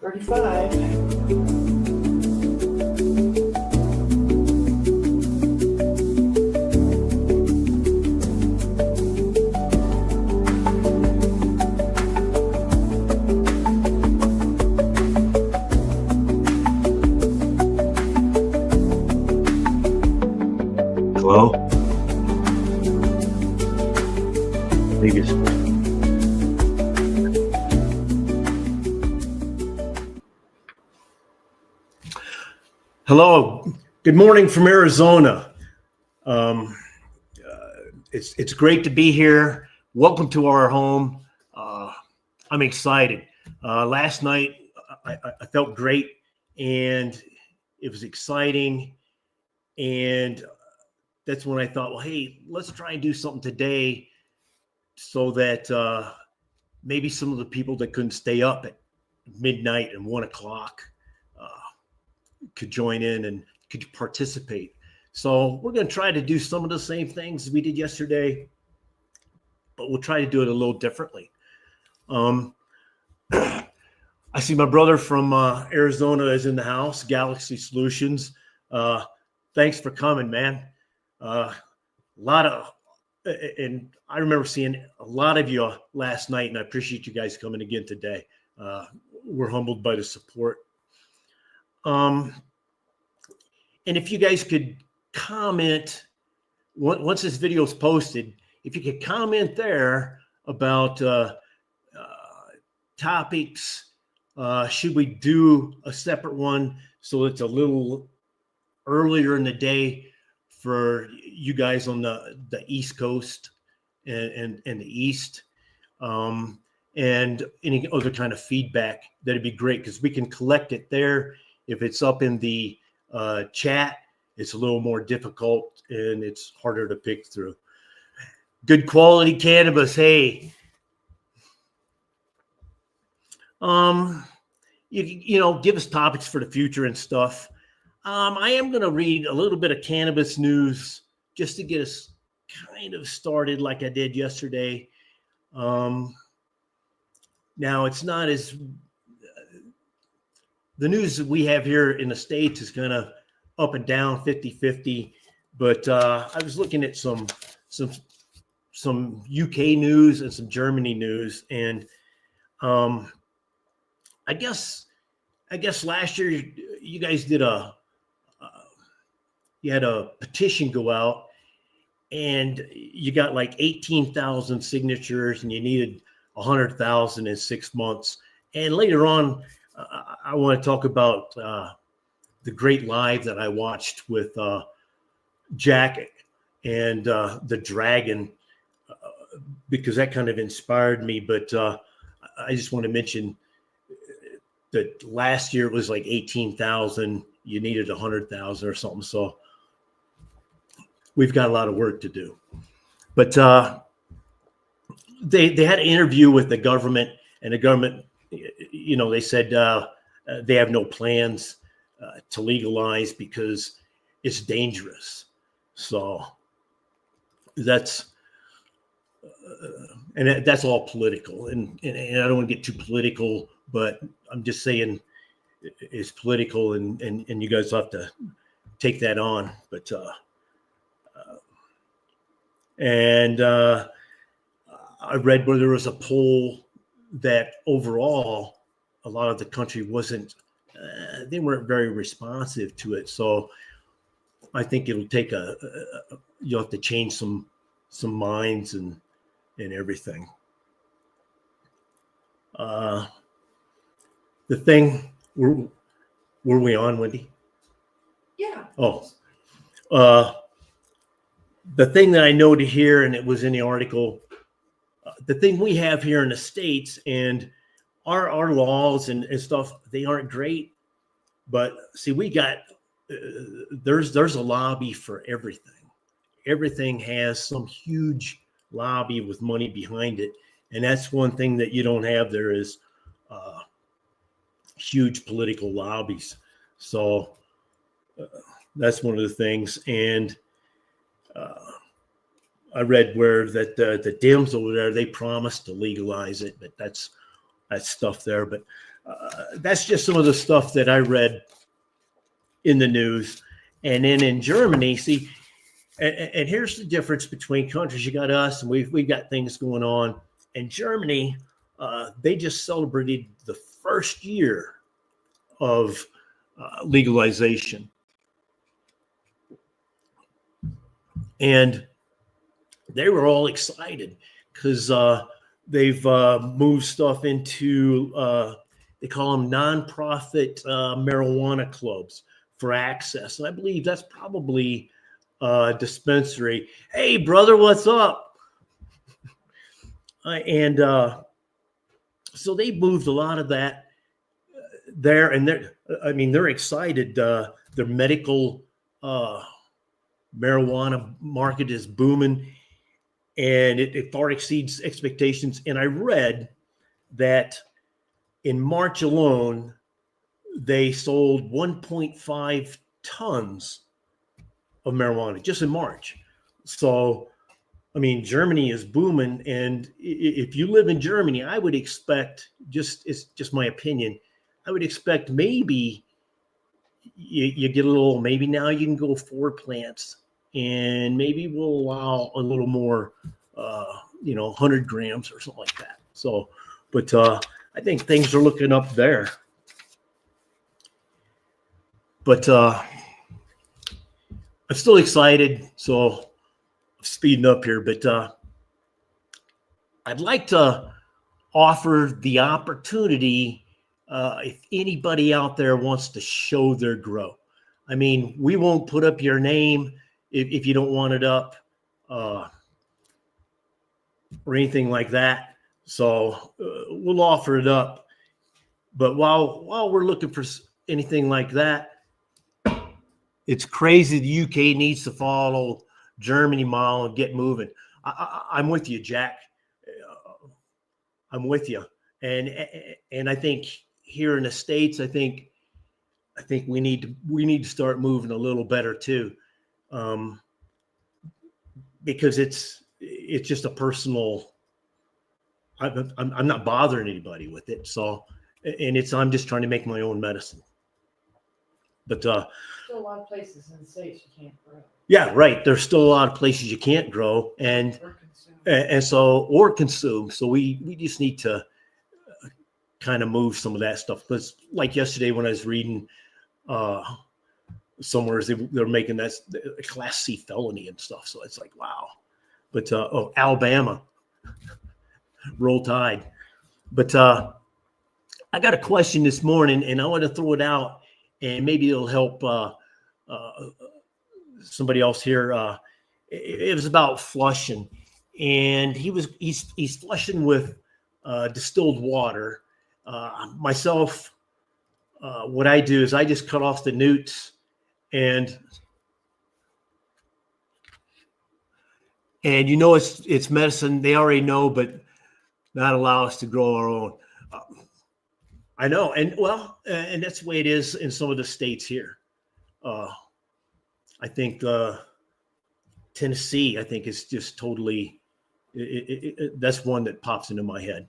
35. Hello? Biggest. Hello. Good morning from Arizona. It's great to be here. Welcome to our home. I'm excited. Last night I felt great, and it was exciting, and that's when I thought, well, hey, let's try and do something today so that maybe some of the people that couldn't stay up at midnight and 1 o'clock could join in and could participate. So we're going to try to do some of the same things we did yesterday, but we'll try to do it a little differently. I see my brother from Arizona is in the house, Galaxy Solutions. Thanks for coming, man. And I remember seeing a lot of you last night, and I appreciate you guys coming again today. We're humbled by the support. And if you guys could comment, once this video is posted, if you could comment there about topics, should we do a separate one so it's a little earlier in the day for you guys on the East Coast and the East, and any other kind of feedback, that'd be great, because we can collect it there. If it's up in the chat, it's a little more difficult and it's harder to pick through. Good quality cannabis. Hey, you know, give us topics for the future and stuff. I am going to read a little bit of cannabis news just to get us kind of started like I did yesterday. Now, it's not as the news that we have here in the States is kind of up and down 50-50, but I was looking at some UK news and some Germany news, and I guess last year you guys did you had a petition go out, and you got like 18,000 signatures, and you needed 100,000 in 6 months. And later on, I want to talk about the great live that I watched with Jack and the Dragon, because that kind of inspired me. But I just want to mention that last year it was like 18,000. You needed 100,000 or something. So we've got a lot of work to do. But they had an interview with the government, and the government, you know, they said they have no plans to legalize because it's dangerous. So that's and that's all political, and I don't want to get too political, but I'm just saying it's political, and you guys have to take that on. But I read where there was a poll that overall a lot of the country wasn't, they weren't very responsive to it. So I think it'll take you'll have to change some minds and everything. The thing, were we on, Wendy? Yeah. Oh, the thing that I noted here, and it was in the article, the thing we have here in the States, and our laws and stuff, they aren't great, but see, we got, there's a lobby for everything. Everything has some huge lobby with money behind it. And that's one thing that you don't have there is huge political lobbies. So that's one of the things. And I read where that the Dems over there, they promised to legalize it, but that's stuff there. But that's just some of the stuff that I read in the news. And then in Germany, see, and here's the difference between countries. You got us, and we've got things going on. In Germany, they just celebrated the first year of legalization, and they were all excited because they've moved stuff into they call them nonprofit marijuana clubs for access, and I believe that's probably dispensary. Hey, brother, what's up? And so they moved a lot of that there, and they're excited. Their medical marijuana market is booming, and it far exceeds expectations. And I read that in March alone, they sold 1.5 tons of marijuana just in March. So, I mean, Germany is booming. And if you live in Germany, I would expect, it's just my opinion, I would expect maybe you get a little, maybe now you can go 4 plants, and maybe we'll allow a little more, 100 grams or something like that. So, but I think things are looking up there. But I'm still excited, so I'm speeding up here. But I'd like to offer the opportunity if anybody out there wants to show their grow. I mean, we won't put up your name if you don't want it up or anything like that. So we'll offer it up. But while we're looking for anything like that, it's crazy the UK needs to follow Germany model and get moving. I'm with you, Jack. I'm with you. And I think here in the States, I think we need to start moving a little better too, because it's just a personal. I'm not bothering anybody with it. So, and I'm just trying to make my own medicine. But still a lot of places in the States you can't grow. Yeah, right. There's still a lot of places you can't grow and consume. So we just need to kind of move some of that stuff. Because like yesterday when I was reading somewhere, they're making that a Class C felony and stuff. So it's like, wow. But Alabama, roll tide. But I got a question this morning, and I want to throw it out, and maybe it'll help somebody else here. It was about flushing, and he's flushing with distilled water. Myself, what I do is I just cut off the newts and it's medicine. They already know, but not allow us to grow our own. I know, and that's the way it is in some of the states here. I think Tennessee, I think is just totally. That's one that pops into my head.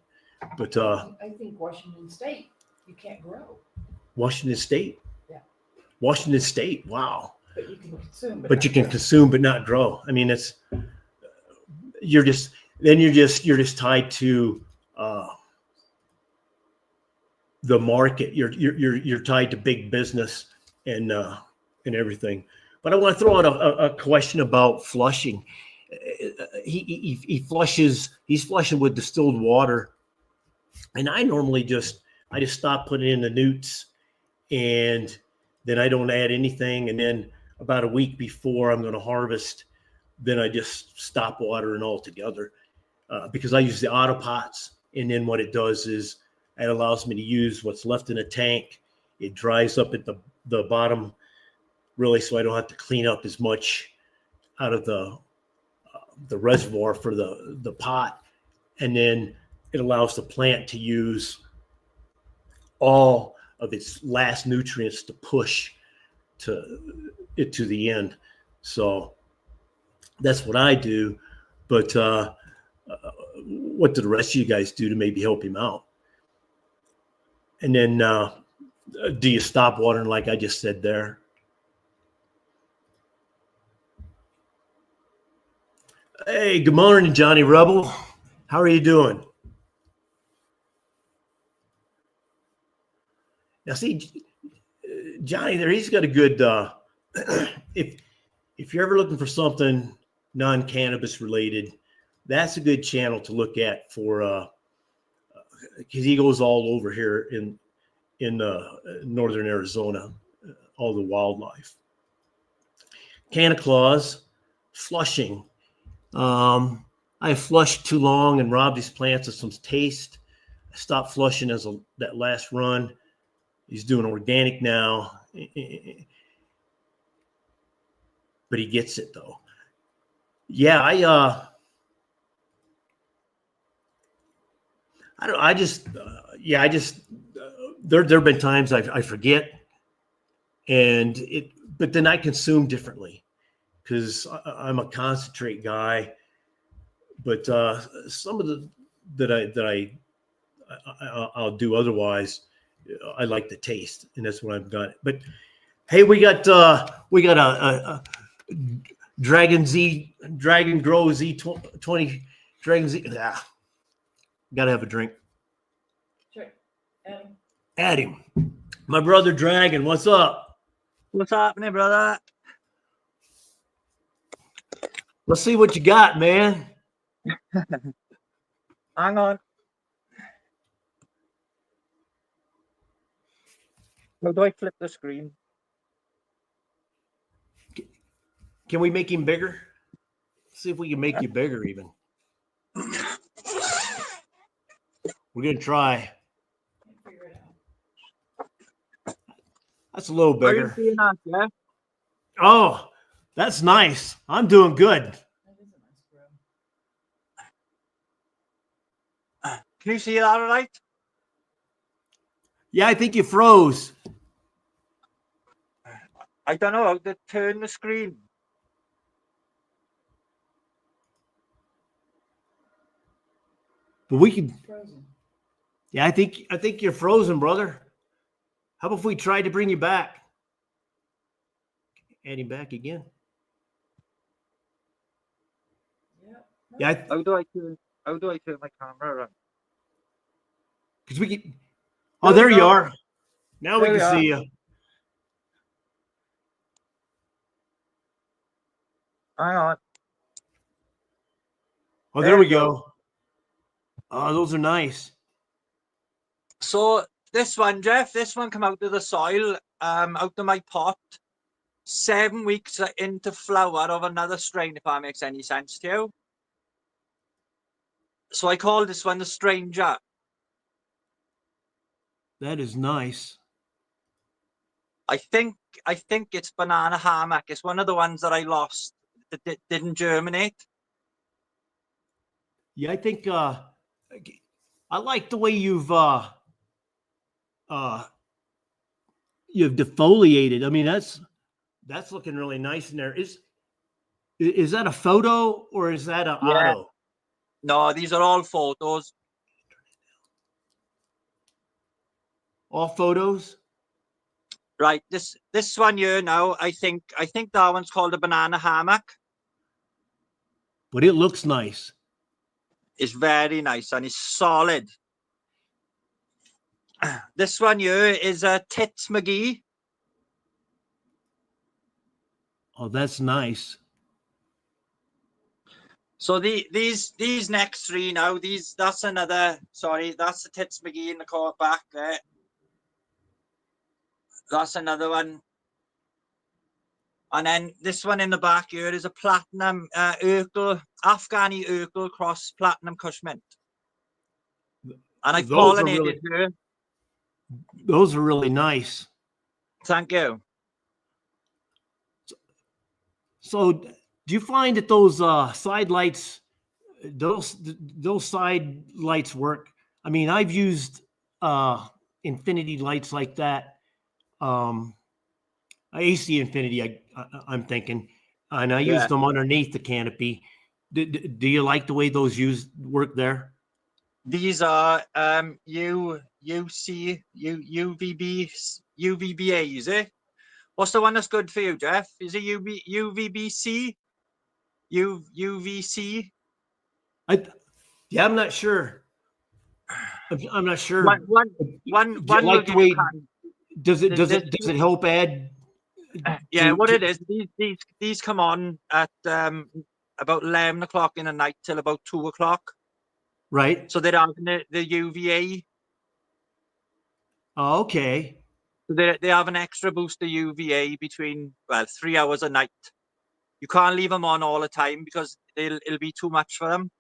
But I think Washington State, you can't grow. Washington State. Yeah. Washington State. Wow. But you can consume. But you can consume, but not grow. I mean, you're just tied to the market. You're tied to big business and everything. But I want to throw out a question about flushing. He flushes. He's flushing with distilled water, and I normally just stop putting in the newts, and then I don't add anything. And then about a week before I'm going to harvest, then I just stop watering altogether because I use the auto pots. And then what it does is it allows me to use what's left in a tank. It dries up at the bottom, really, so I don't have to clean up as much out of the reservoir for the pot. And then it allows the plant to use all of its last nutrients to push it to the end. So that's what I do. But what do the rest of you guys do to maybe help him out? And then do you stop watering like I just said there? Hey, good morning, Johnny Rebel. How are you doing? Now, see, Johnny there, he's got a good, if you're ever looking for something non-cannabis related, that's a good channel to look at for, because he goes all over here in northern Arizona, all the wildlife. Canna Claus, flushing. I flushed too long and robbed these plants of some taste. I stopped flushing that last run. He's doing organic now, but he gets it though. Yeah, I don't. I just there have been times I forget, but then I consume differently because I'm a concentrate guy. But some of the I'll do otherwise. I like the taste, and that's what I've got. But hey, we got a Dragon Grow Z20 Dragon Z. Gotta have a drink. Sure. At him, my brother Dragon. What's up? What's happening, brother? Let's see what you got, man. Hang on. How do I flip the screen? Can we make him bigger? See if we can make you bigger even. We're gonna try. Figure it out. That's a little How you bigger. seeing that, yeah? Oh, that's nice. I'm doing good. That is a nice grow. Can you see that all right? Yeah, I think you froze. I don't know how to turn the screen. But we can. Frozen. Yeah, I think you're frozen, brother. How about if we tried to bring you back? Add him back again. Yep. Yeah, How do I turn my camera around? because we can. Oh, there you are. Now we There can we see you. Hang on. Oh, there we go. Oh, those are nice. So this one, Jeff, this one come out of the soil, out of my pot. 7 weeks into flower of another strain, if that makes any sense to you. So I call this one the Stranger. That is nice. I think it's banana hammock. It's one of the ones that I lost that didn't germinate. Yeah, I think I like the way you've defoliated. I mean, that's looking really nice in there. Is that a photo or is that an Yeah. auto? No, these are all photos. All photos? Right, this one here now, I think that one's called a banana hammock. But it looks nice. It's very nice and it's solid. This one here is a Tits McGee. Oh, that's nice. So these next three now, that's another, sorry, that's the Tits McGee in the court back there. That's another one. And then this one in the back here is a platinum Urkel, Afghani Urkel cross platinum Cushmint. And I've Those are pollinated her. Those are really nice. Thank you. So do you find that those side lights, those side lights work? I mean, I've used infinity lights like that. AC Infinity, I'm thinking, and I used them underneath the canopy. Do you like the way those work there? These are UVB, is it? What's the one that's good for you, Jeff? Is it UVBC? UVC? Yeah, I'm not sure. I'm not sure. One Do you will like the give way you can. does it This- help add? Yeah, what to- it is, these come on at about 11 o'clock in the night till about 2 o'clock. Right. So they're having the UVA. Oh, okay. So they have an extra boost of UVA between 3 hours a night. You can't leave them on all the time because it'll be too much for them.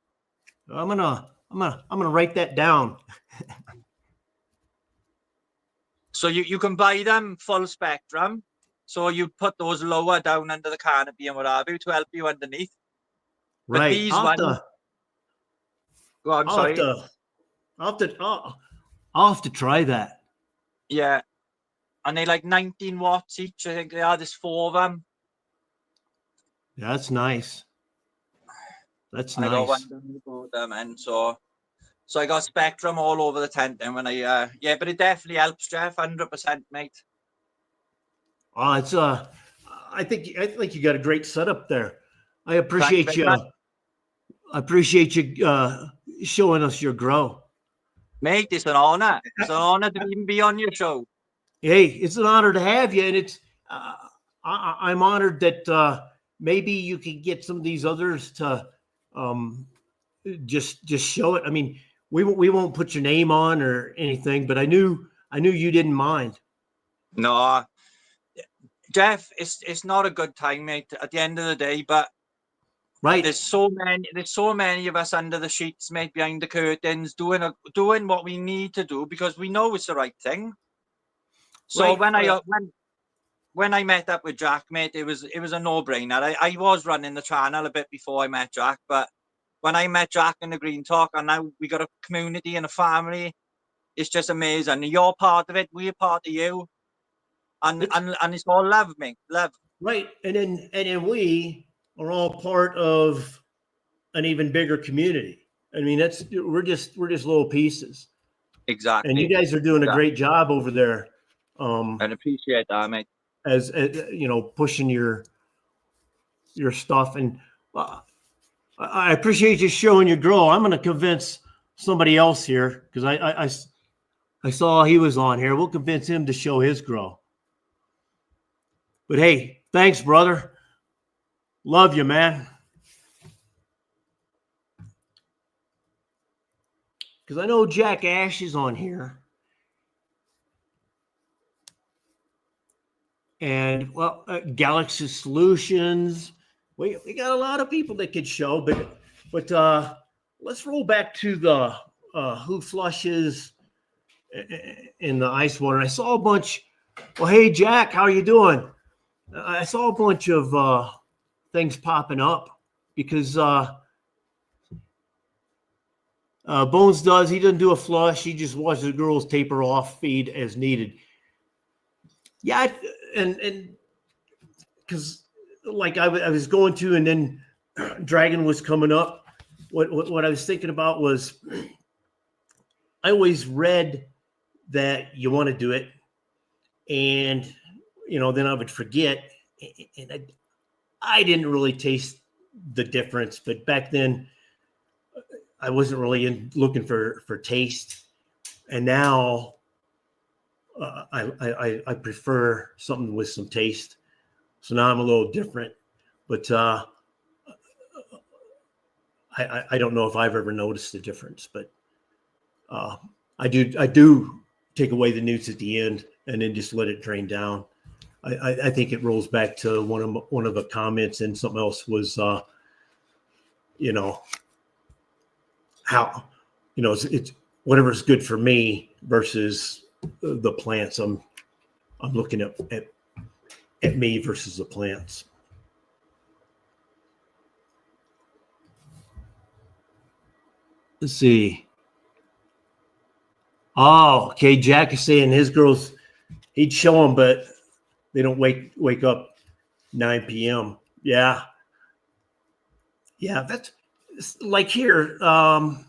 I'm gonna write that down. So you can buy them full spectrum. So you put those lower down under the canopy and what have you to help you underneath. But Right. these ones, go on, I'll sorry. I'll have to try that. Yeah. And they're like 19 watts each. I think they are. There's 4 of them. Yeah, that's nice. That's I got one nice. down both them, and so I got spectrum all over the tent. And when I but it definitely helps, Jeff. 100%, mate. Oh, it's I think you got a great setup there. I appreciate very you. much. I appreciate you showing us your grow. Mate, it's an honor. It's an honor to even be on your show. Hey, it's an honor to have you, and it's I'm honored that maybe you can get some of these others to just show it. I mean, we won't put your name on or anything, but I knew you didn't mind. No, Jeff, it's not a good time, mate. At the end of the day, but Right. there's so many of us under the sheets, mate, behind the curtains, doing what we need to do because we know it's the right thing. So Right. when I met up with Jack, mate, it was a no-brainer. I was running the channel a bit before I met Jack, but when I met Jack in the Green Talk, and now we got a community and a family, it's just amazing. You're part of it, we're part of you, and it's all love, mate, love. Right, and then we are all part of an even bigger community. I mean, we're just little pieces. Exactly. And you guys are doing a great job over there. And appreciate that, mate. As you know, pushing your stuff, and I appreciate you showing your grow. I'm going to convince somebody else here because I saw he was on here. We'll convince him to show his grow. But hey, thanks, brother. Love you, man. Because I know Jack Ash is on here. And, well, Galaxy Solutions. We got a lot of people that could show, but let's roll back to the who flushes in the ice water. I saw a bunch. Well, hey, Jack, how are you doing? I saw a bunch of things popping up because Bones he doesn't do a flush. He just watches the girls taper off feed as needed. Yeah, and because like I was going to, and then Dragon was coming up. What I was thinking about was I always read that you want to do it, and then I would forget, and I didn't really taste the difference. But back then, I wasn't really looking for taste, and now I prefer something with some taste. So now I'm a little different, but I don't know if I've ever noticed the difference. But I do take away the newts at the end and then just let it drain down. I think it rolls back to one of the comments, and something else was how it's whatever's good for me versus the plants. I'm looking at me versus the plants. Let's see. Oh, okay. Jack is saying his girls, he'd show them, but they don't wake up 9 p.m. Yeah. That's like here. How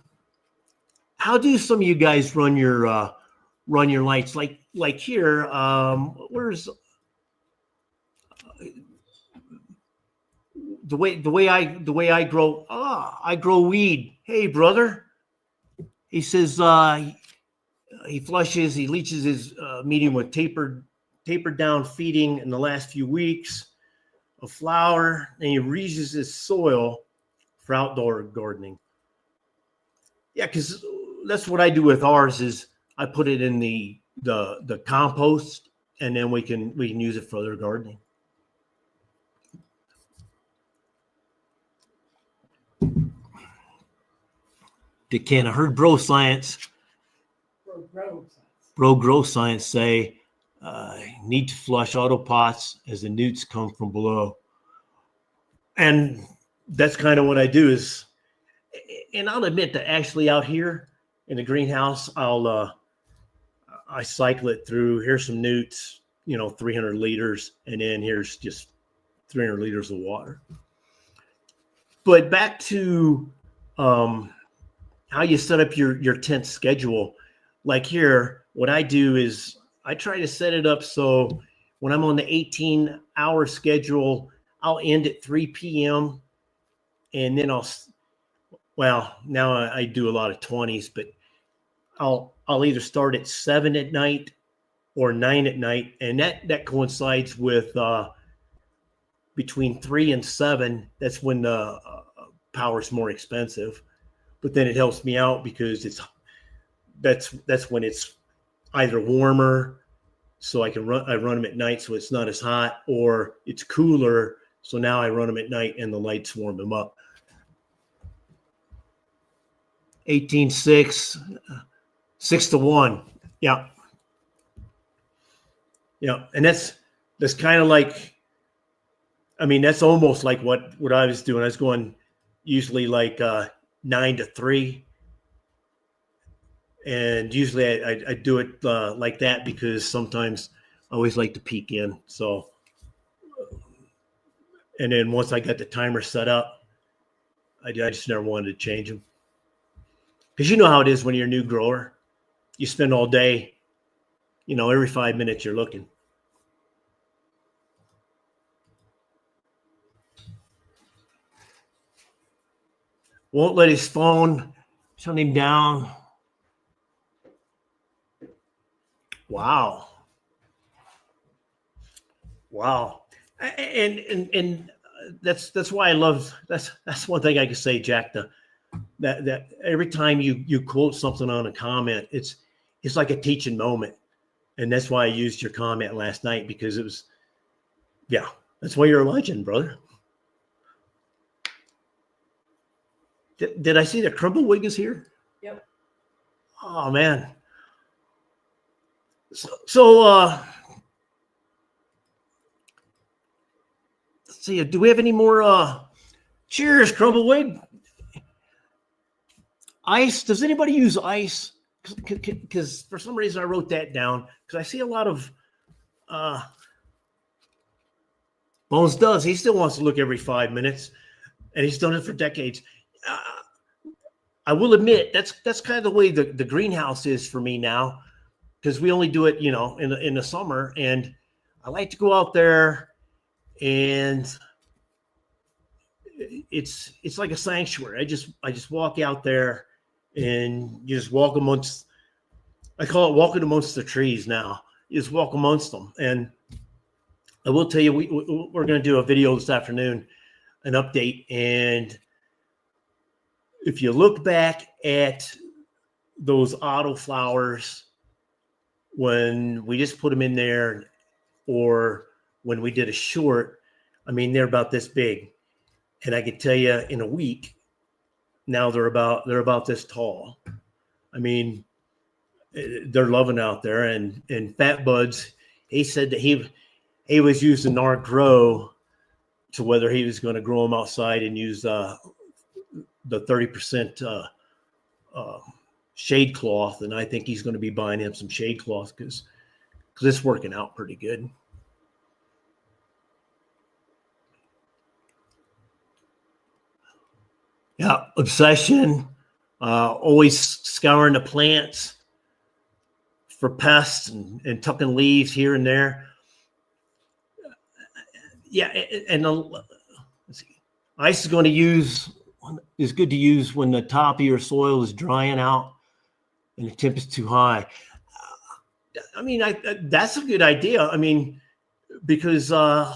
how do some of you guys run your lights? Like here, where's the way I grow? I grow weed. Hey, brother. He says he flushes, he leaches his medium with tapered down feeding in the last few weeks of flower, and he reuses his soil for outdoor gardening. Yeah, because that's what I do with ours is I put it in the compost, and then we can use it for other gardening. Ken, I heard Bro Grow Science say need to flush auto pots as the newts come from below. And that's kind of what I do is, and I'll admit that actually out here in the greenhouse, I cycle it through. Here's some newts, 300 liters, and then here's just 300 liters of water. But back to how you set up your tent schedule. Like here, what I do is I try to set it up so when I'm on the 18-hour schedule, I'll end at 3 p.m. and then now I do a lot of 20s, but I'll either start at 7 at night or 9 at night, and that coincides with between 3 and 7. That's when the power's more expensive, but then it helps me out because that's when it's either warmer, so I run them at night so it's not as hot, or it's cooler, so now I run them at night and the lights warm them up. 18:6, 6-1. Yeah. And that's kind of like, that's almost like what I was doing. I was going usually like 9 to 3. And usually I do it like that because sometimes I always like to peek in. So, and then once I got the timer set up, I just never wanted to change them. Because you know how it is when you're a new grower. You spend all day, every 5 minutes you're looking. Won't let his phone shut him down. Wow. And that's why I love, that's one thing I can say, Jack, that every time you quote something on a comment, it's like a teaching moment. And that's why I used your comment last night, because it was, that's why you're a legend, brother. Did I see that Crumbawig is here? Yep. Oh man. So let's see. Do we have any more? Cheers, Crumbawig. Ice. Does anybody use ice? Because for some reason I wrote that down because I see a lot of Bones does. He still wants to look every 5 minutes, and he's done it for decades. I will admit that's kind of the way the greenhouse is for me now, because we only do it, in the summer, and I like to go out there, and it's like a sanctuary. I just walk out there, and you just walk amongst. I call it walking amongst the trees now. You just walk amongst them, and I will tell you, we're going to do a video this afternoon, an update, and if you look back at those auto flowers when we just put them in there, or when we did a short, they're about this big, and I can tell you in a week now they're about this tall. They're loving out there, and Fat Buds, he said that he was using our grow to whether he was going to grow them outside and use the 30% shade cloth, and I think he's going to be buying him some shade cloth because it's working out pretty good. Yeah, Obsession, Always scouring the plants for pests and tucking leaves here and there. Yeah, and let's see. Ice is good to use when the top of your soil is drying out and the temp is too high. I mean, that's a good idea. I mean, because a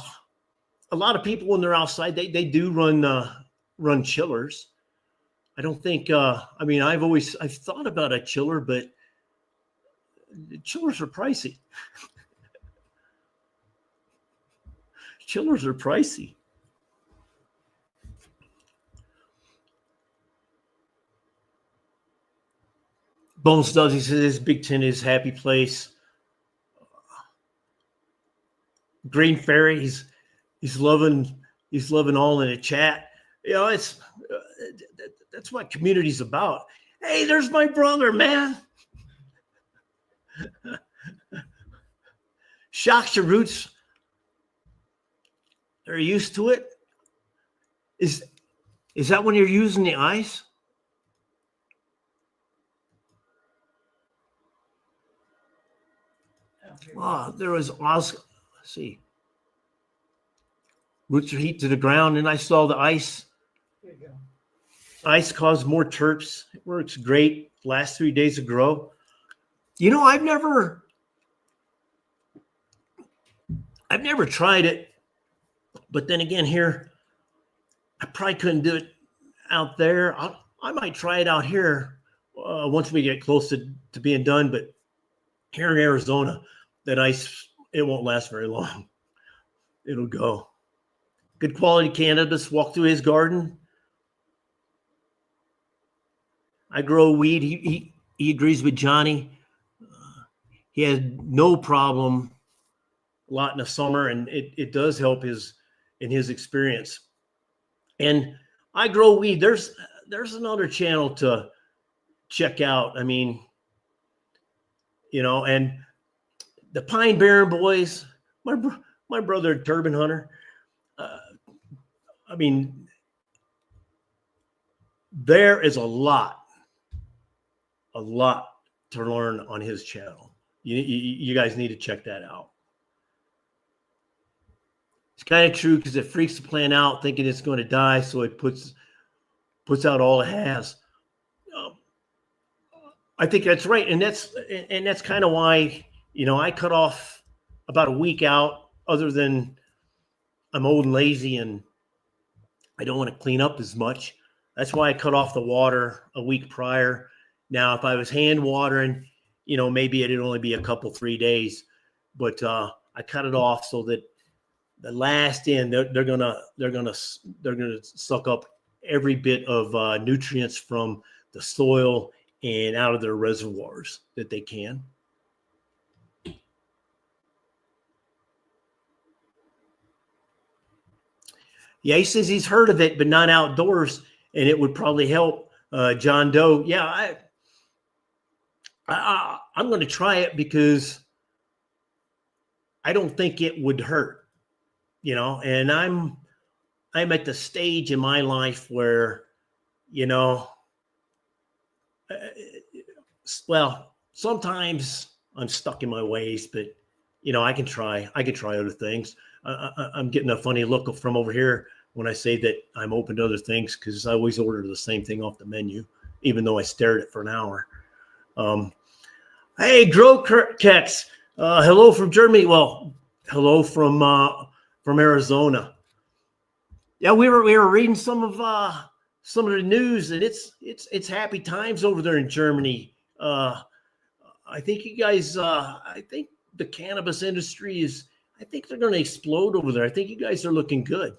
lot of people when they're outside, they do run chillers. I don't think. I mean, I've thought about a chiller, but chillers are pricey. Chillers are pricey. Bones does. He says Big Ten is happy place. Green Fairy, he's loving all in the chat. You know, it's that's what community's about. Hey, there's my brother, man. Shocks your roots. They're used to it. Is that when you're using the ice? Oh, there was, let's see. Roots are heat to the ground, and I saw the ice. Here you go. Ice caused more terps. It works great. Last 3 days of grow. You know, I've never tried it, but then again, here, I probably couldn't do it out there. I might try it out here once we get close to being done, but here in Arizona, that ice, it won't last very long. It'll go. Good quality cannabis. Walk through his garden. I grow weed. He agrees with Johnny. He has no problem a lot in the summer, and it does help in his experience. And I grow weed. There's another channel to check out. I mean, you know, and the Pine Barren boys, my brother Turban Hunter. I mean, there is a lot to learn on his channel. You guys need to check that out. It's kind of true because it freaks the plant out thinking it's going to die, so it puts out all it has. I think that's right, and that's kind of why, you know, I cut off about a week out. Other than I'm old and lazy and I don't want to clean up as much. That's why I cut off the water a week prior. Now, if I was hand watering, you know, maybe it'd only be a couple, 3 days, but I cut it off so that the last end, they're gonna suck up every bit of nutrients from the soil and out of their reservoirs that they can. Yeah, he says he's heard of it, but not outdoors, and it would probably help. John Doe. Yeah, I'm going to try it because I don't think it would hurt, you know. And I'm at the stage in my life where, you know, well, sometimes I'm stuck in my ways, but you know, I can try other things. I'm getting a funny look from over here when I say that I'm open to other things because I always order the same thing off the menu, even though I stare at it for an hour. Hey, Kex, hello from Germany. Well, hello from Arizona. Yeah, we were reading some of the news, and it's happy times over there in Germany. I think you guys, I think the cannabis industry I think they're going to explode over there. I think you guys are looking good.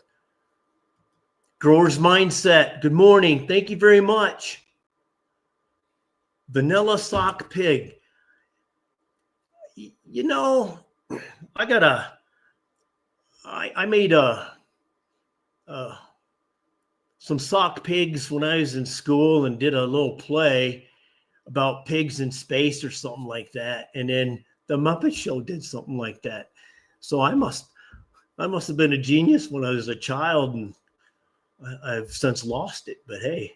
Grower's Mindset. Good morning. Thank you very much. Vanilla Sock Pig. You know, I made some sock pigs when I was in school and did a little play about pigs in space or something like that. And then the Muppet Show did something like that. So I must have been a genius when I was a child, and I've since lost it. But hey,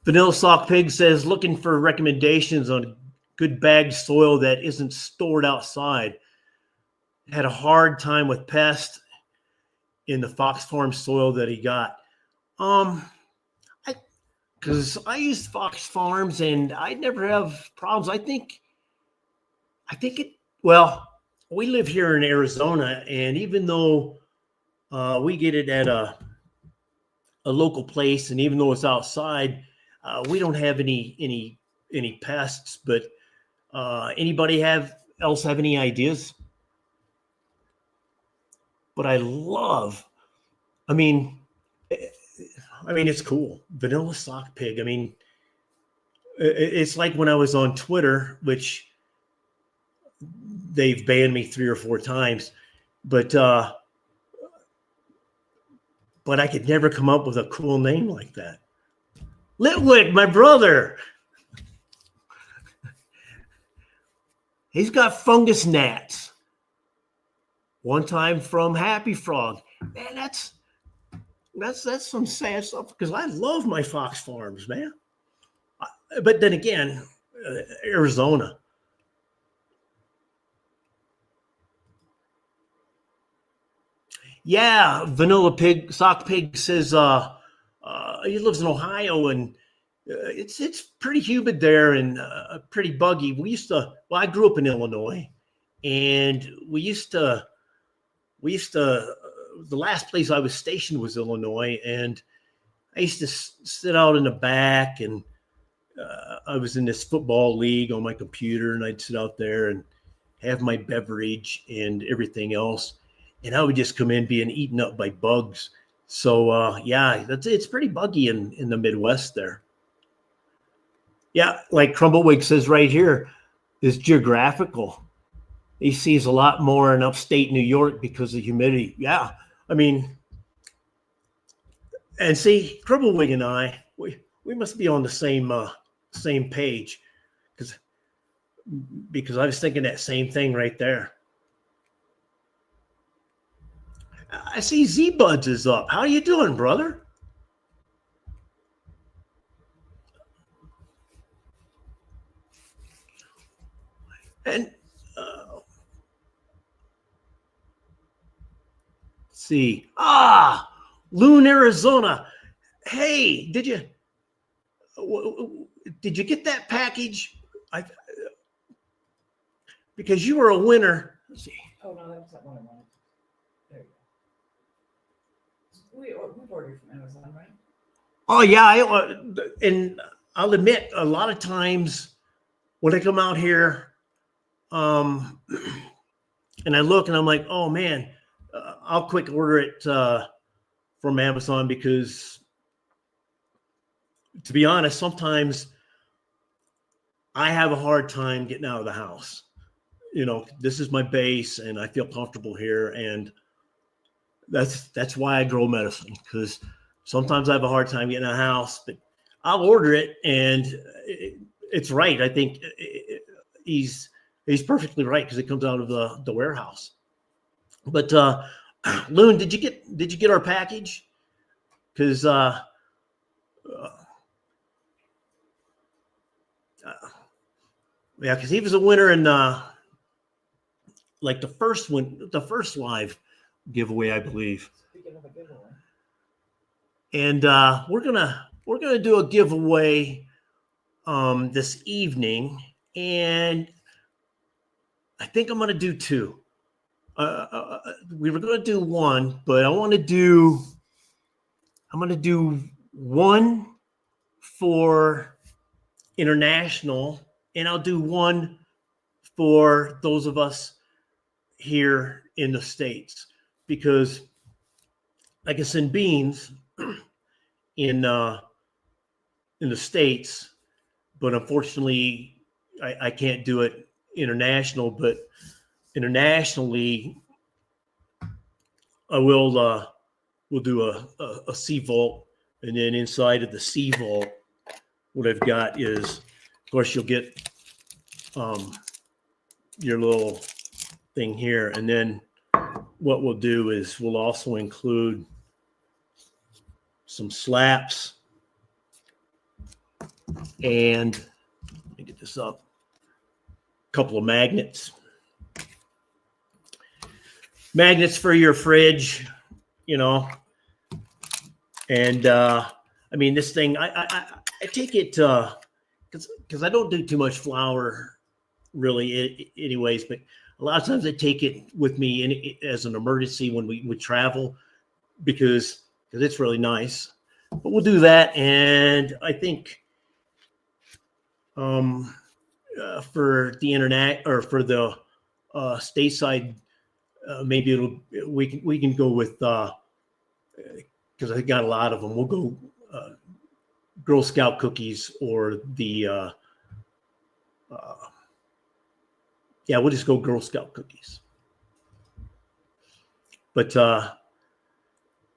Vanilla Sock Pig says, looking for recommendations on good bagged soil that isn't stored outside. Had a hard time with pests in the Fox Farm soil that he got. Because I used Fox Farms and I never have problems. I think it, well, we live here in Arizona, and even though we get it at a local place, and even though it's outside, we don't have any pests. But anybody else have any ideas? But I mean, it's cool. Vanilla Sock Pig. I mean, it's like when I was on Twitter, which they've banned me 3 or 4 times, but I could never come up with a cool name like that. Litwick, my brother. He's got fungus gnats. One time from Happy Frog. Man, that's some sad stuff, because I love my Fox Farms, man. But then again, Arizona. Yeah, Sock Pig says he lives in Ohio, and it's pretty humid there and pretty buggy. I grew up in Illinois, and the last place I was stationed was Illinois, and I used to sit out in the back, and I was in this football league on my computer, and I'd sit out there and have my beverage and everything else, and I would just come in being eaten up by bugs. So yeah, it's pretty buggy in the Midwest there. Yeah, like Crumblewick says right here, is geographical. He sees a lot more in upstate New York because of humidity. Yeah, I mean, and see, Crumblewick and I, we must be on the same page, because I was thinking that same thing right there. I see Z-Buds is up. How you doing, brother? And let's see. Loon, Arizona. Hey, did you get that package? Because you were a winner. Let's see. Oh, no, that was not what I wanted. There you go. We've ordered from Amazon, right? Oh, yeah. And I'll admit, a lot of times when I come out here, and I look and I'm like, oh, man, I'll quick order it from Amazon, because, to be honest, sometimes I have a hard time getting out of the house. This is my base, and I feel comfortable here, and that's why I grow medicine, because sometimes I have a hard time getting out of the house, but I'll order it, and it's right. I think he's perfectly right, because it comes out of the warehouse. But Loon, did you get our package? Because yeah, because he was a winner in like the first live giveaway, I believe. Speaking of a giveaway. And we're gonna do a giveaway this evening, and I think I'm gonna do 2. We were gonna do 1, but I'm gonna do 1 for international, and I'll do 1 for those of us here in the States, because I can send beans in the States, but unfortunately I can't do it international. But internationally, I will we'll do a sea vault, and then inside of the sea vault, what I've got is, of course, you'll get your little thing here, and then what we'll do is we'll also include some slaps And let me get this up. A couple of magnets. Magnets for your fridge, you know. And I mean, this thing, I take it because I don't do too much flour really anyways, but a lot of times I take it with me as an emergency when we would travel because it's really nice. But we'll do that. And I think for the internet or for the stateside, maybe we can go with because I got a lot of them. We'll go Girl Scout cookies or the we'll just go Girl Scout cookies. But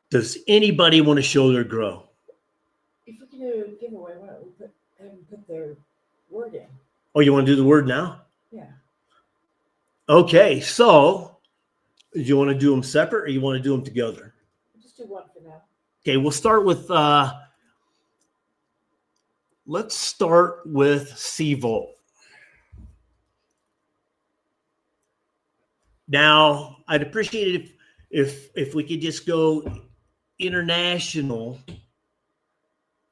does anybody want to show their grow? If we can do a giveaway, why don't we have them put their word in? Oh, you want to do the word now? Yeah. Okay, so do you want to do them separate or you want to do them together? We'll just do one for now. Okay, we'll start with let's start with C-Volt. Now, I'd appreciate it if we could just go international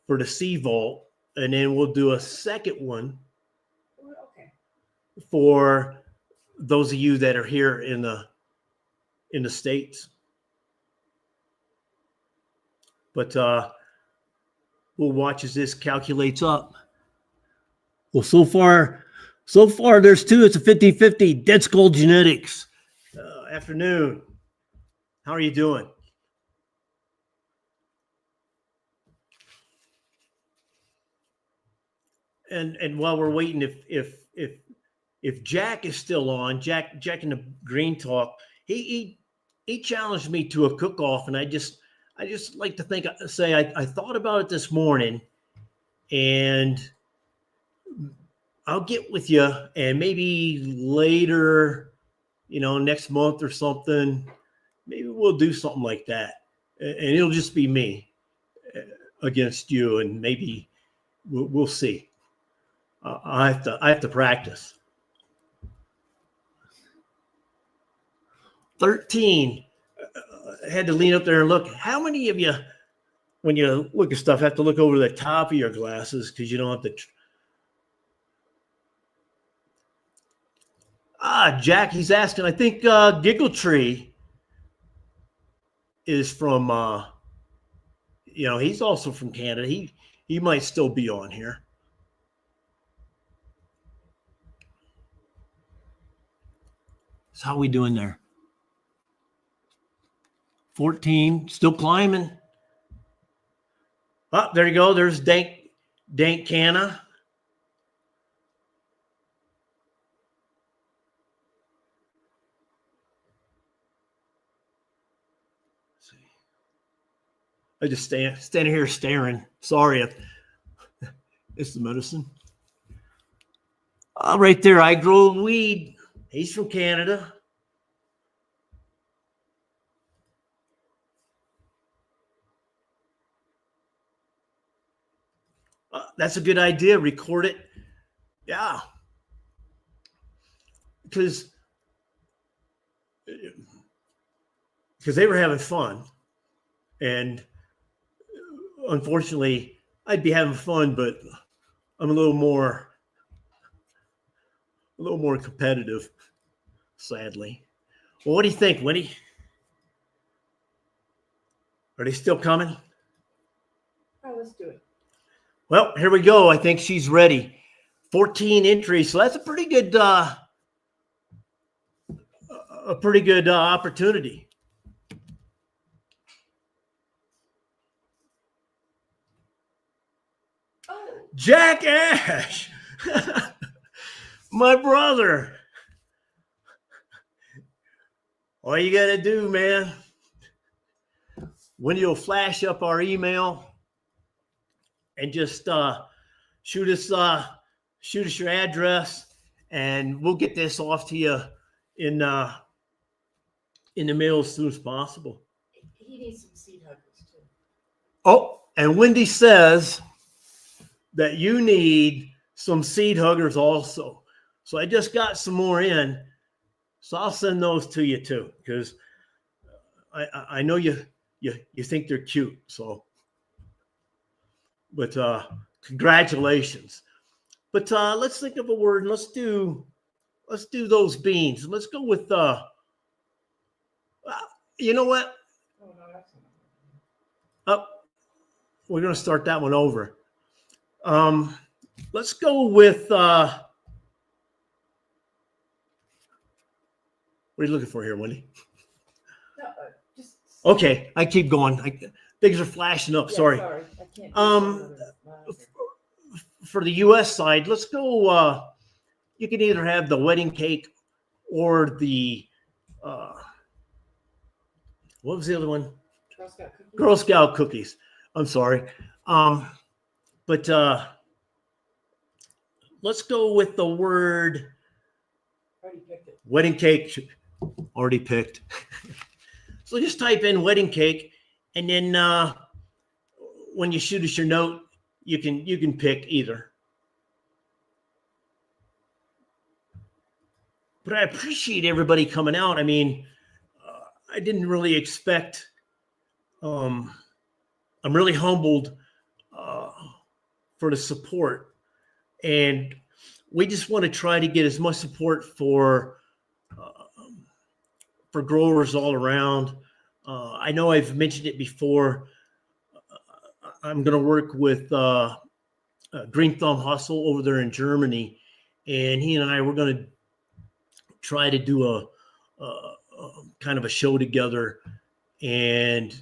for the C-Volt, and then we'll do a second one Okay. for those of you that are here in the States. But we'll watch as this calculates up. Well, so far there's two. It's a 50-50. Dead Skull Genetics. Afternoon. How are you doing? And while we're waiting, if Jack is still on, Jack in the Green Talk, he challenged me to a cook-off, and I just like to say I thought about it this morning, and I'll get with you, and maybe later, next month or something, maybe we'll do something like that, and it'll just be me against you, and maybe we'll see. I have to practice. 13. I had to lean up there and look. How many of you, when you look at stuff, have to look over the top of your glasses because you don't have to? Jack, he's asking. I think Giggle Tree is from. He's also from Canada. He might still be on here. So how are we doing there? 14, still climbing. Oh, there you go. There's Dank Canna. I just standing here staring. Sorry, it's the medicine. Right there, I grow weed. He's from Canada. That's a good idea. Record it. Yeah. Because they were having fun. And unfortunately, I'd be having fun, but I'm a little more competitive, sadly. Well, what do you think, Winnie? Are they still coming? Oh, let's do it. Well, here we go. I think she's ready. 14 entries. So that's a pretty good opportunity. Oh. Jack Ash, my brother. All you got to do, man, when you'll flash up our email and just shoot us your address, and we'll get this off to you in the mail as soon as possible. He needs some seed huggers too. Oh, and Wendy says that you need some seed huggers also. So I just got some more in. So I'll send those to you too, because I know you think they're cute. So, but congratulations. But let's think of a word. And let's do those beans. Let's go with you know what? Oh, no, that's Oh, we're gonna start that one over. Let's go with what are you looking for here, Wendy? no, just Okay, I keep going. Things are flashing up. yeah, Sorry. Sorry, I can't. For the U.S. side, let's go. You can either have the wedding cake or the what was the other one? Girl Scout cookies. Girl Scout cookies. I'm sorry. But let's go with the word Already picked it. wedding cake. Already picked. So just type in wedding cake, and then when you shoot us your note, you can pick either. But I appreciate everybody coming out. I mean, I didn't really expect. I'm really humbled for the support, and we just want to try to get as much support for growers all around. I know I've mentioned it before. I'm going to work with Green Thumb Hustle over there in Germany, and he and I we're going to try to do a kind of a show together and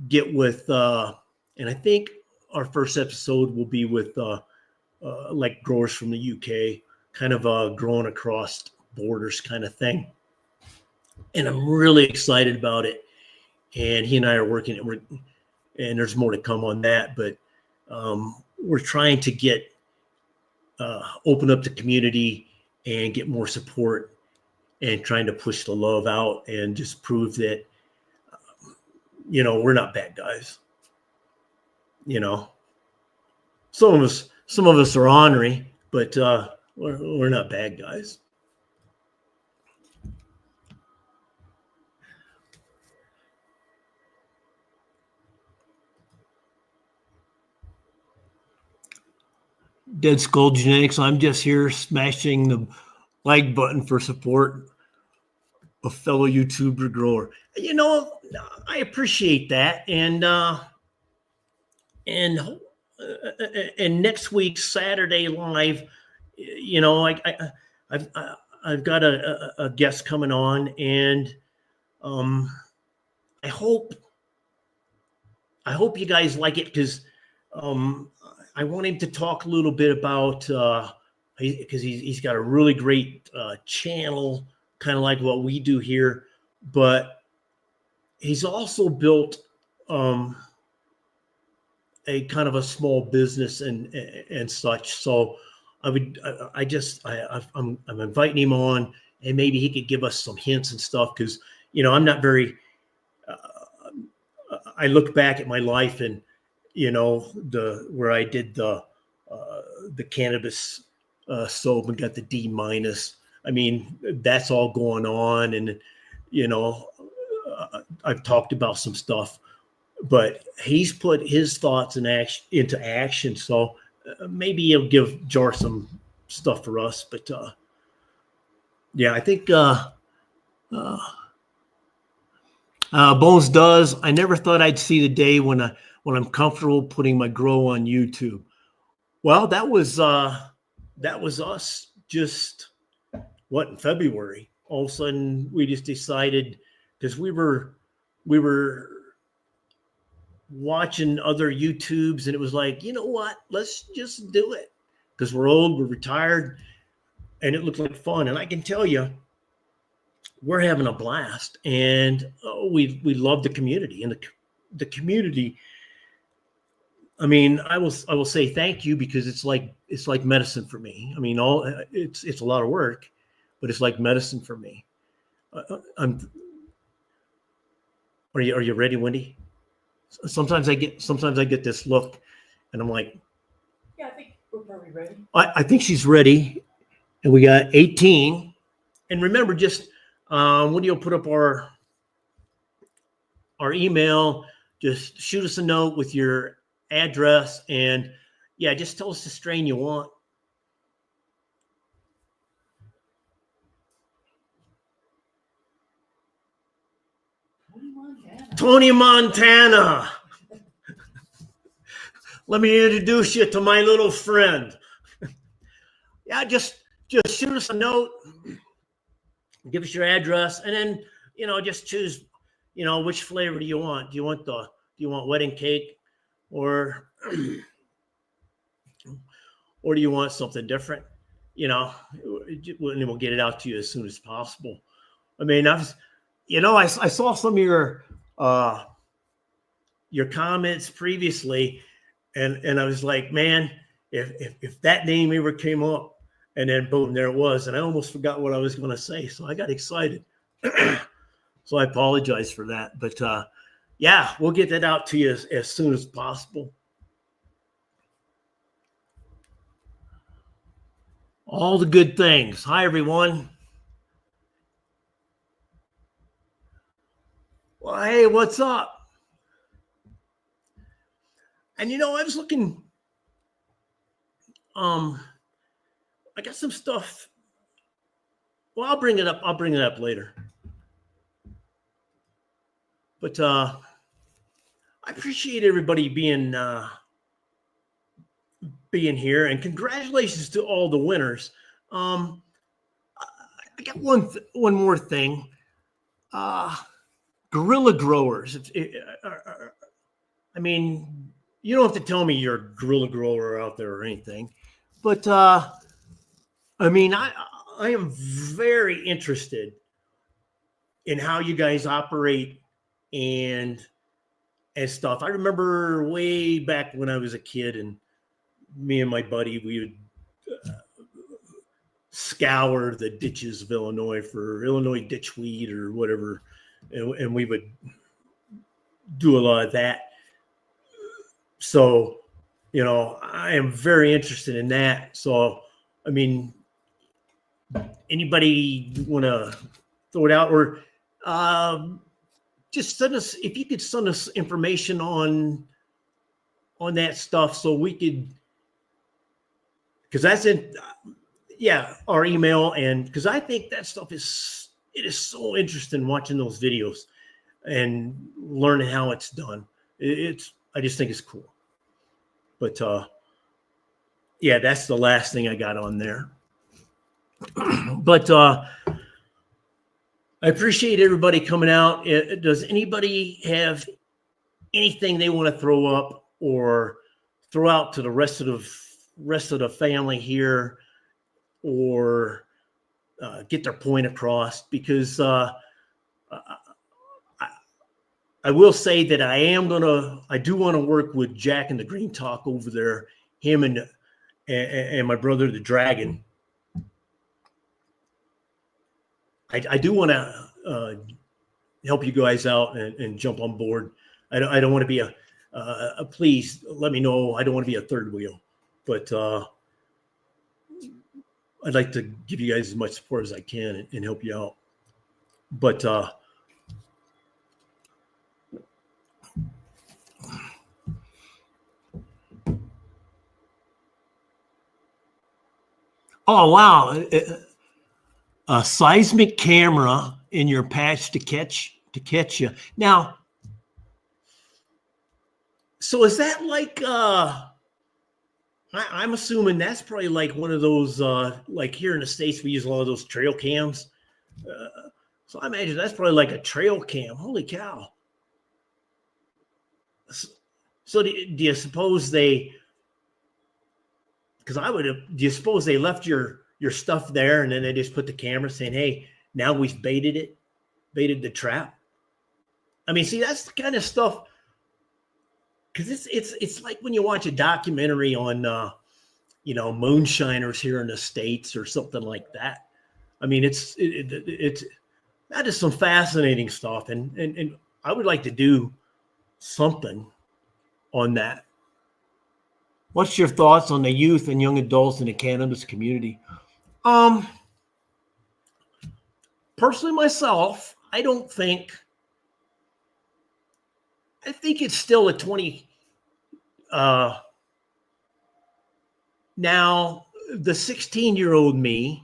get with and I think our first episode will be with like growers from the UK, kind of growing across borders kind of thing. And I'm really excited about it. And he and I are working it, and there's more to come on that. But we're trying to get open up the community and get more support, and trying to push the love out and just prove that we're not bad guys. Some of us are ornery, but we're not bad guys. Dead Skull Genetics, I'm just here smashing the like button for support a fellow YouTuber grower. I appreciate that. And next week's Saturday live, I've got a guest coming on, and I hope you guys like it, because I want him to talk a little bit about because he's got a really great channel, kind of like what we do here, but he's also built a kind of a small business and such. So I'm inviting him on, and maybe he could give us some hints and stuff, because I'm not very. I look back at my life, and where I did the cannabis soap and got the D-. I mean, that's all going on, and I've talked about some stuff, but he's put his thoughts into action. So maybe he'll give Jar some stuff for us. But yeah, I think Bones does. I never thought I'd see the day when I'm comfortable putting my grow on YouTube. Well, that was us just in February. All of a sudden we just decided, because we were watching other YouTubes, and it was like, you know what, let's just do it, because we're old, we're retired, and it looked like fun. And I can tell you, we're having a blast, and we love the community, and the community. I mean, I will say thank you, because it's like medicine for me. I mean, it's a lot of work, but it's like medicine for me. Are you ready, Wendy? Sometimes I get this look, and I'm like, Yeah, We're probably ready. I think she's ready. And we got 18. And remember, just when you'll put up our email, just shoot us a note with your address, and yeah, just tell us the strain you want. Tony Montana. Let me introduce you to my little friend. Yeah, just shoot us a note, give us your address, and then just choose which flavor do you want. Do you want wedding cake, or or do you want something different? And we'll get it out to you as soon as possible. I mean, I saw some of your comments previously, and I was like, man, if that name ever came up, and then boom, there it was, and I almost forgot what I was going to say, so I got excited. So I apologize for that, but yeah, we'll get that out to you as soon as possible. All the good things. Hi, everyone. Well, hey, what's up? And I was looking, I got some stuff. Well, I'll bring it up later. But I appreciate everybody being here, and congratulations to all the winners. I got one more thing. Guerrilla growers. I mean, you don't have to tell me you're a guerrilla grower out there or anything, but I mean, I am very interested in how you guys operate and stuff. I remember way back when I was a kid, and me and my buddy, we would scour the ditches of Illinois for Illinois ditchweed or whatever, and we would do a lot of that. So, I am very interested in that. So, I mean, anybody want to throw it out, or just send us, if you could send us information on that stuff, so we could, because that's in, our email, and because I think that stuff it is so interesting watching those videos and learning how it's done. I just think it's cool. But yeah, that's the last thing I got on there. But I appreciate everybody coming out. Does anybody have anything they want to throw up or throw out to the rest of the family here, or get their point across? Because I will say that I do want to work with Jack and the Green Talk over there, him and my brother, the Dragon. I do want to help you guys out and jump on board. I don't want to be please let me know. I don't want to be a third wheel, but I'd like to give you guys as much support as I can and help you out. But oh, wow. A seismic camera in your patch to catch you. Now, so is that like I'm assuming that's probably like one of those like here in the States we use a lot of those trail cams. So I imagine that's probably like a trail cam. Holy cow. So do you suppose do you suppose they left your stuff there, and then they just put the camera saying, hey, now we've baited the trap? I mean, see, that's the kind of stuff, because it's like when you watch a documentary on moonshiners here in the States or something like that. I mean, it's that is some fascinating stuff, and I would like to do something on that. What's your thoughts on the youth and young adults in the cannabis community? Personally, myself, I think it's still a 20. Now, the 16-year-old me,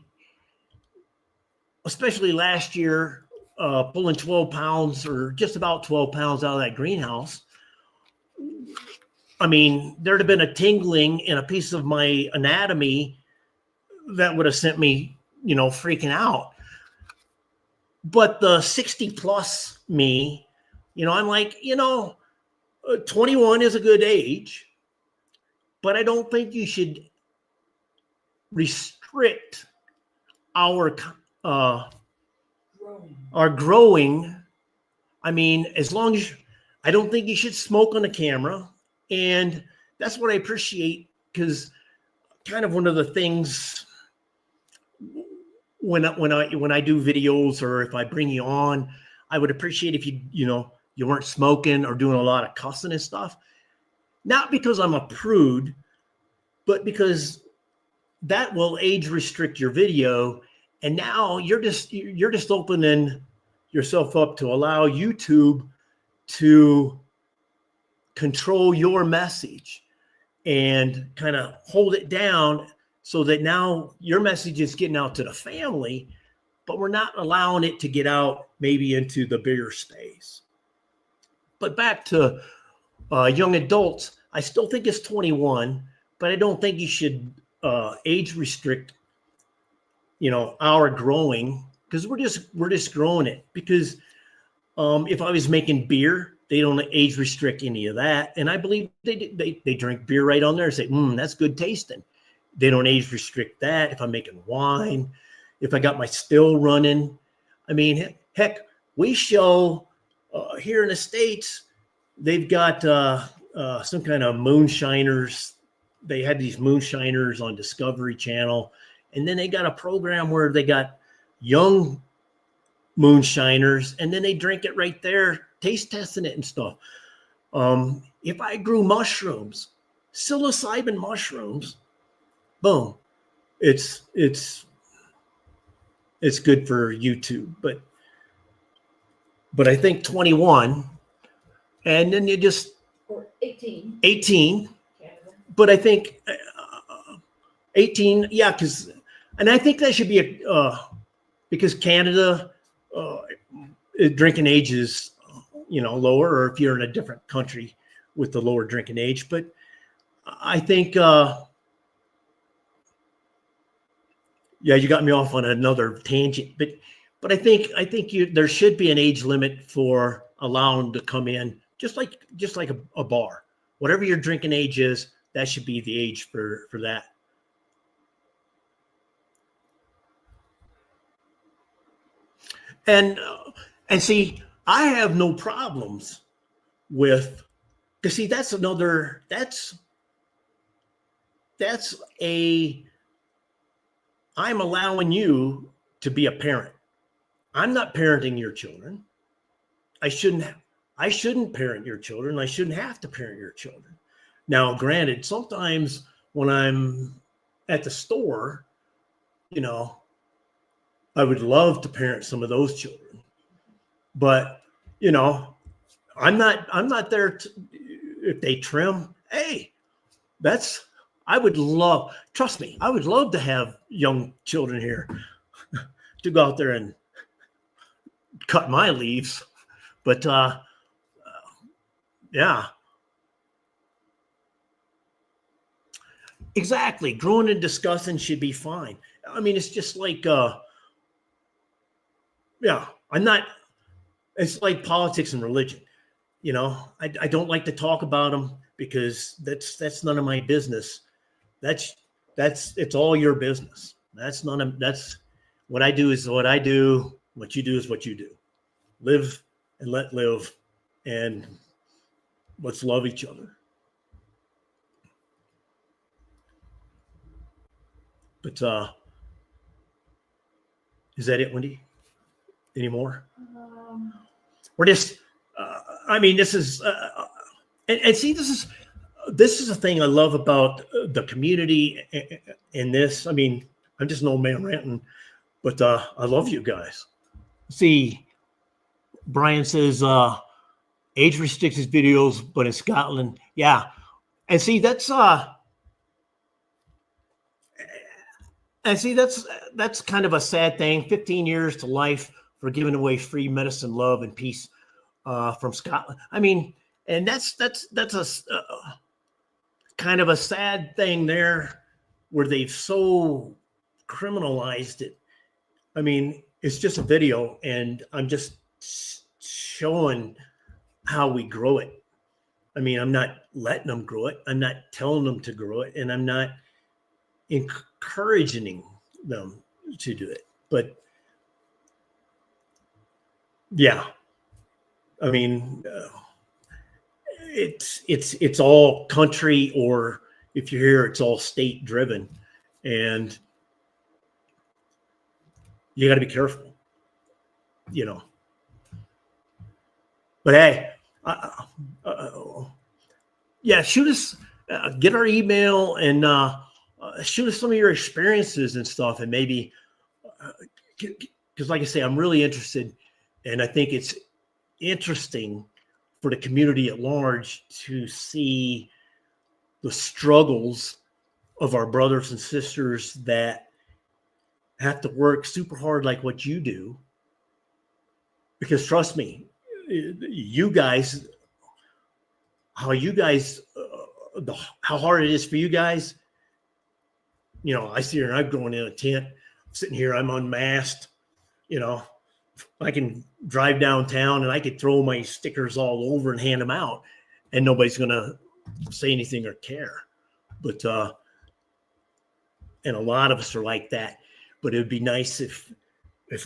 especially last year, pulling 12 pounds or just about 12 pounds out of that greenhouse, I mean, there'd have been a tingling in a piece of my anatomy that would have sent me, freaking out. But the 60 plus me, I'm like, 21 is a good age, but I don't think you should restrict our growing. I mean, as long as I don't think you should smoke on the camera. And that's what I appreciate, because kind of one of the things when I do videos, or if I bring you on, I would appreciate if you weren't smoking or doing a lot of cussing and stuff. Not because I'm a prude, but because that will age restrict your video. And now you're just opening yourself up to allow YouTube to control your message and kind of hold it down, so that now your message is getting out to the family, but we're not allowing it to get out maybe into the bigger space. But back to young adults, I still think it's 21, but I don't think you should age restrict, our growing, because we're just growing it. Because if I was making beer, they don't age restrict any of that, and I believe they drink beer right on there and say, that's good tasting. They don't age restrict that. If I'm making wine, if I got my still running, I mean, heck, we show here in the States, they've got some kind of moonshiners. They had these moonshiners on Discovery Channel, and then they got a program where they got young moonshiners, and then they drink it right there, taste testing it and stuff. If I grew mushrooms, psilocybin mushrooms, boom, it's good for YouTube. But I think 21, and then you just Or 18. 18. Canada. But I think 18, yeah, and I think that should be because Canada drinking age is lower, or if you're in a different country with the lower drinking age. But I think you got me off on another tangent, but I think there should be an age limit for allowing to come in, just like a bar. Whatever your drinking age is, that should be the age for that. And see, I have no problems with, because see, I'm allowing you to be a parent. I'm not parenting your children. I shouldn't parent your children. I shouldn't have to parent your children. Now, granted, sometimes when I'm at the store, I would love to parent some of those children, but I'm not there if they trim. Hey, I would love, trust me, I would love to have young children here to go out there and cut my leaves. But yeah, exactly. Growing and discussing should be fine. I mean, it's just like, it's like politics and religion. I don't like to talk about them, because that's none of my business. It's all your business. That's what I do is what I do. What you do is what you do. Live and let live, and let's love each other. But is that it, Wendy? Any more? We're just, I mean, this is, and see, this is, this is the thing I love about the community in this. I mean, I'm just an old man ranting, but I love you guys. See, Brian says age restricted videos, but in Scotland, yeah. And see, that's kind of a sad thing. 15 years to life for giving away free medicine, love, and peace from Scotland. I mean, and that's a kind of a sad thing there, where they've so criminalized it. I mean, it's just a video, and I'm just showing how we grow it. I mean, I'm not letting them grow it. I'm not telling them to grow it, and I'm not encouraging them to do it. But yeah, I mean, it's all country, or if you're here, it's all state driven, and you got to be careful, you know. But hey, yeah, shoot us, get our email, and shoot us some of your experiences and stuff, and maybe because, like I say, I'm really interested, and I think it's interesting for the community at large to see the struggles of our brothers and sisters that have to work super hard like what you do. Because trust me, you guys, how hard it is for you guys. You know, I sit here and I'm going in a tent, sitting here, I'm unmasked, you know. I can drive downtown and I could throw my stickers all over and hand them out, and nobody's going to say anything or care. But, and a lot of us are like that, but it would be nice if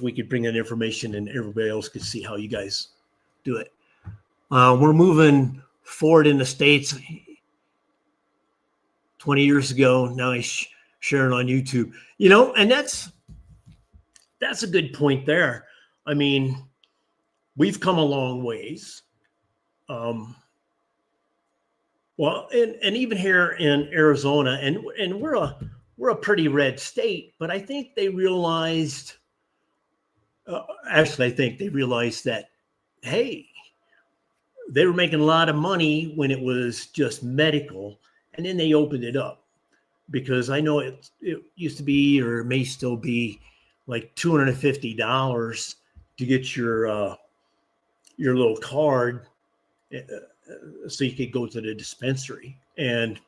we could bring that information and everybody else could see how you guys do it. We're moving forward in the States. 20 years ago, now he's sharing on YouTube, you know, and that's a good point there. I mean, we've come a long ways. Well, and even here in Arizona, and we're a pretty red state, but I think they realized, I think they realized that, hey, they were making a lot of money when it was just medical, and then they opened it up, because I know it used to be, or may still be, like $250 to get your little card, so you could go to the dispensary. And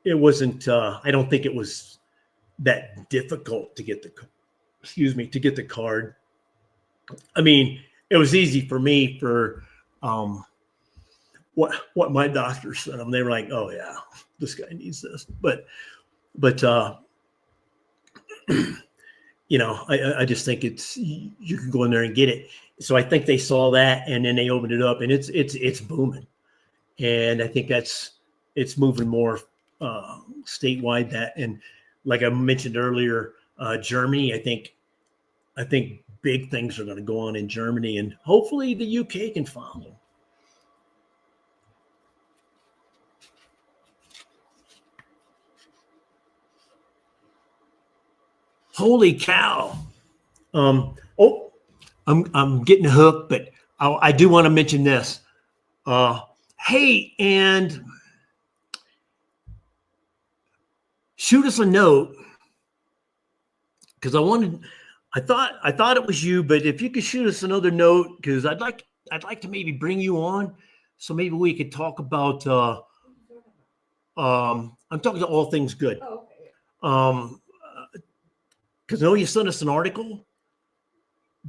it wasn't, I don't think it was that difficult to get the card. I mean, it was easy for me for what my doctor said. They were like, oh yeah, this guy needs this. But you know, I just think you can go in there and get it. So I think they saw that, and then they opened it up, and it's booming. And I think it's moving more statewide. That, and like I mentioned earlier, Germany, I think big things are going to go on in Germany, and hopefully the UK can follow. Holy cow. I'm getting hooked, but I do want to mention this. Hey, and shoot us a note, because I thought it was you, but if you could shoot us another note, because I'd like to maybe bring you on, so maybe we could talk about I'm talking to All Things Good. Oh, okay. Because I know you sent us an article,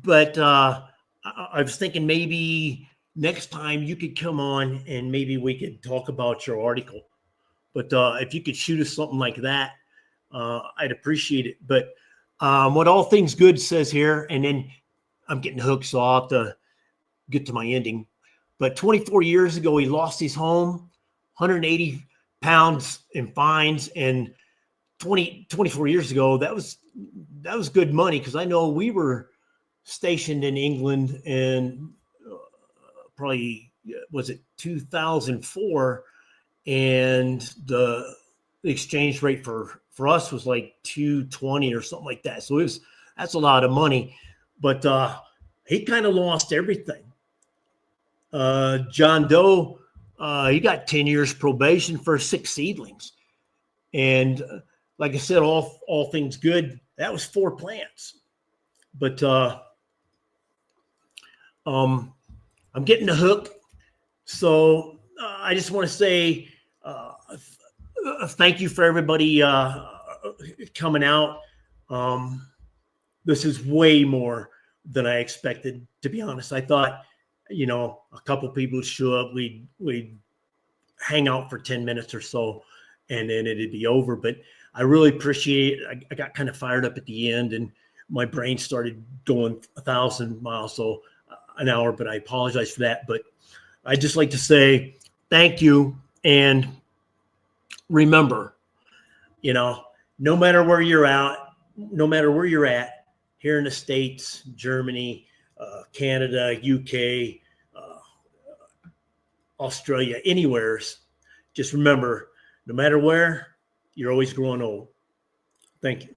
but I was thinking maybe next time you could come on and maybe we could talk about your article. But if you could shoot us something like that, I'd appreciate it. But what All Things Good says here, and then I'm getting hooked, so I'll have to get to my ending. But 24 years ago, he lost his home, 180 pounds in fines, and 24 years ago, that was good money, because I know we were stationed in England, and probably was it 2004, and the exchange rate for us was like 220 or something like that. So that's a lot of money, but he kind of lost everything. John Doe, he got 10 years probation for 6 seedlings. And like I said, all things good, that was 4 plants. But I'm getting the hook. So I just want to say thank you for everybody coming out. This is way more than I expected, to be honest. I thought, a couple people would show up, we'd hang out for 10 minutes or so, and then it'd be over. But I really appreciate it. I got kind of fired up at the end, and my brain started going 1,000 miles an hour, but I apologize for that. But I'd just like to say thank you. And remember, no matter where you're at, here in the States, Germany, Canada, UK, Australia, anywhere, just remember, no matter where, you're always growing old. Thank you.